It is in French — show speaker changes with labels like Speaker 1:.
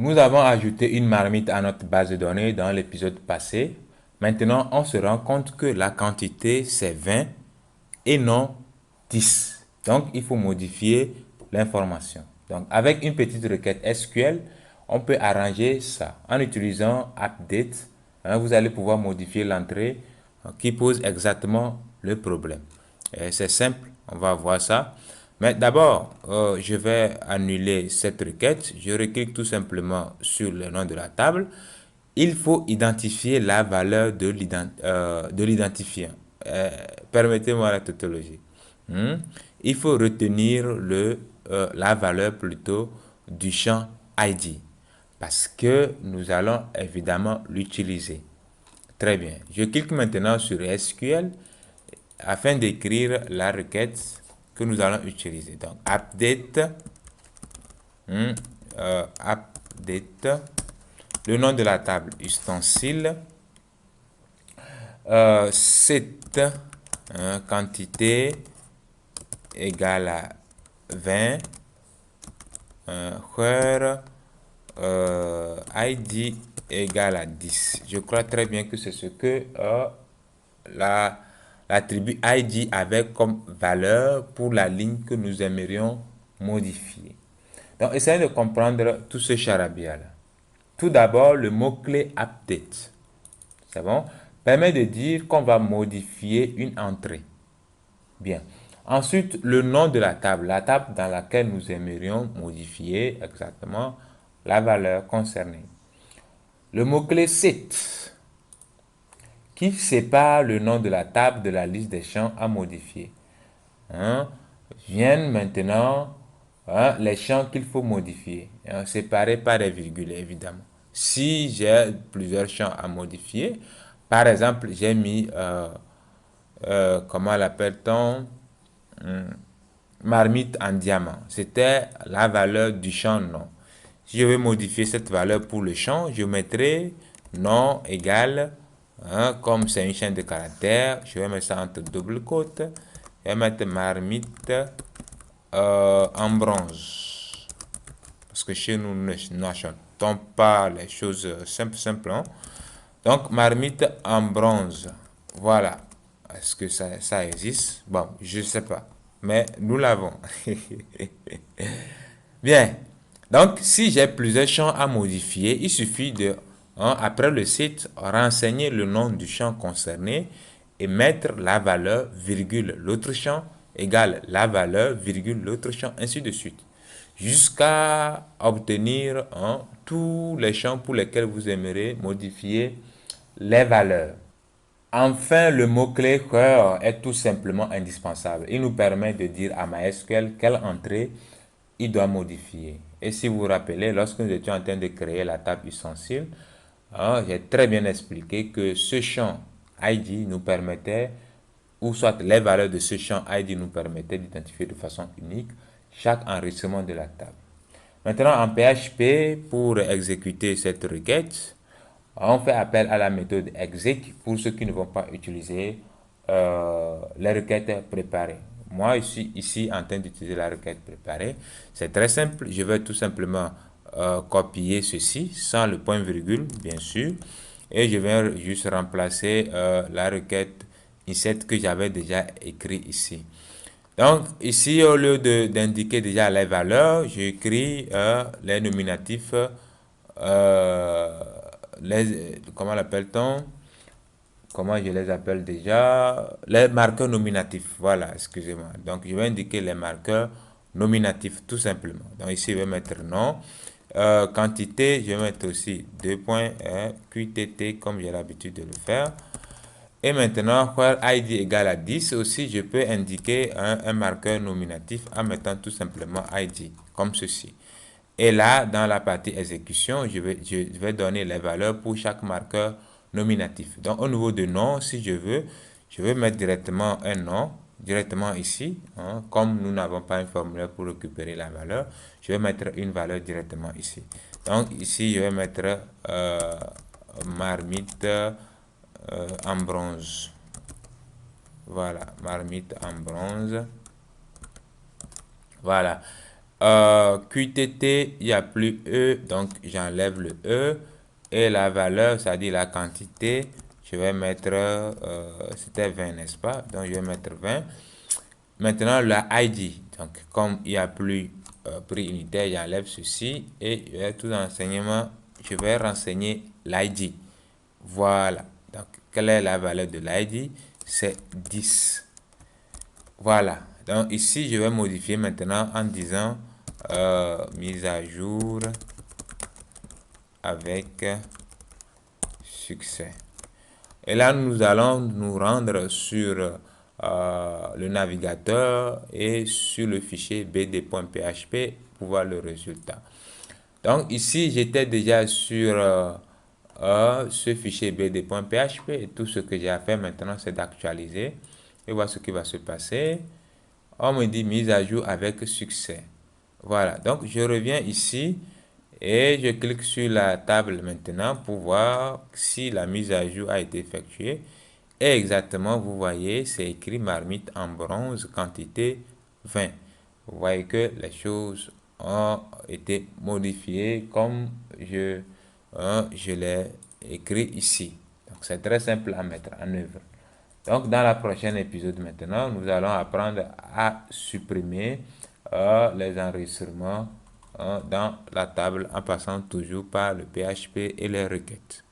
Speaker 1: Nous avons ajouté une marmite à notre base de données dans l'épisode passé. Maintenant, on se rend compte que la quantité, c'est 20 et non 10. Donc, il faut modifier l'information. Donc, avec une petite requête SQL, on peut arranger ça en utilisant update. Vous allez pouvoir modifier l'entrée qui pose exactement le problème. C'est simple, on va voir ça. Mais d'abord, je vais annuler cette requête. Je reclique tout simplement sur le nom de la table. Il faut identifier la valeur de l'identifiant. Permettez-moi la tautologie. Hmm. Il faut retenir la valeur plutôt du champ ID parce que nous allons évidemment l'utiliser. Très bien. Je clique maintenant sur SQL afin d'écrire la requête que nous allons utiliser. Donc, update, update, le nom de la table, ustensile, set, quantité égale à 20, where ID égale à 10. Je crois très bien que c'est ce que l'attribut ID avait comme valeur pour la ligne que nous aimerions modifier. Donc, essayez de comprendre tout ce charabia-là. Tout d'abord, le mot-clé update, c'est bon, permet de dire qu'on va modifier une entrée. Bien. Ensuite, le nom de la table dans laquelle nous aimerions modifier exactement la valeur concernée. Le mot-clé set, qui sépare le nom de la table de la liste des champs à modifier. Viennent maintenant les champs qu'il faut modifier, séparés par des virgules, évidemment. Si j'ai plusieurs champs à modifier, par exemple, j'ai mis, comment l'appelle-t-on, marmite en diamant. C'était la valeur du champ nom. Si je veux modifier cette valeur pour le champ, je mettrai nom égal, comme c'est une chaîne de caractères, je vais mettre ça entre double côte. Je vais mettre marmite en bronze. Parce que chez nous, nous n'achetons pas les choses simples. Donc, marmite en bronze. Voilà. Est-ce que ça existe? Bon, je ne sais pas. Mais nous l'avons. Bien. Donc, si j'ai plusieurs champs à modifier, il suffit de, après le site, renseigner le nom du champ concerné et mettre la valeur, virgule, l'autre champ égale la valeur, virgule, l'autre champ, ainsi de suite. Jusqu'à obtenir tous les champs pour lesquels vous aimeriez modifier les valeurs. Enfin, le mot-clé where est tout simplement indispensable. Il nous permet de dire à MySQL quelle entrée il doit modifier. Et si vous vous rappelez, lorsque nous étions en train de créer la table ustensile, j'ai très bien expliqué que ce champ ID nous permettait, ou soit les valeurs de ce champ ID nous permettaient d'identifier de façon unique chaque enregistrement de la table. Maintenant, en PHP, pour exécuter cette requête, on fait appel à la méthode exec pour ceux qui ne vont pas utiliser les requêtes préparées. Moi, je suis ici en train d'utiliser la requête préparée. C'est très simple. Je vais tout simplement copier ceci sans le point virgule, bien sûr. Et je vais juste remplacer la requête insert que j'avais déjà écrit ici. Donc, ici, au lieu d'indiquer déjà les valeurs, j'écris les nominatifs, comment l'appelle-t-on? Comment je les appelle déjà? Les marqueurs nominatifs. Voilà, excusez-moi. Donc, je vais indiquer les marqueurs nominatifs, tout simplement. Donc, ici, je vais mettre nom. Quantité, je vais mettre aussi deux points, QTT, comme j'ai l'habitude de le faire. Et maintenant, where ID égale à 10, aussi, je peux indiquer un marqueur nominatif en mettant tout simplement ID, comme ceci. Et là, dans la partie exécution, je vais donner les valeurs pour chaque marqueur nominatif. Donc, au niveau de nom, si je veux mettre directement un nom, directement ici. Comme nous n'avons pas un formulaire pour récupérer la valeur, je vais mettre une valeur directement ici. Donc, ici, je vais mettre marmite en bronze. Voilà, marmite en bronze. Voilà. QTT, il n'y a plus E, donc j'enlève le E. Et la valeur, c'est-à-dire la quantité, je vais mettre, c'était 20, n'est-ce pas? Donc je vais mettre 20. Maintenant, la ID, donc comme il n'y a plus prix unitaire, j'enlève ceci et je vais tout enseignement, je vais renseigner l'ID. Voilà. Donc, quelle est la valeur de l'ID? C'est 10. Voilà. Donc, ici, je vais modifier maintenant en disant mise à jour avec succès. Et là, nous allons nous rendre sur le navigateur et sur le fichier bd.php pour voir le résultat. Donc ici, j'étais déjà sur ce fichier bd.php et tout ce que j'ai à faire maintenant, c'est d'actualiser et voir ce qui va se passer. On me dit mise à jour avec succès. Voilà, donc je reviens ici et je clique sur la table maintenant pour voir si la mise à jour a été effectuée. Et exactement, vous voyez, c'est écrit marmite en bronze, quantité 20. Vous voyez que les choses ont été modifiées comme je l'ai écrit ici. Donc, c'est très simple à mettre en œuvre. Donc, dans la prochaine épisode maintenant, nous allons apprendre à supprimer les enregistrements dans la table en passant toujours par le PHP et les requêtes.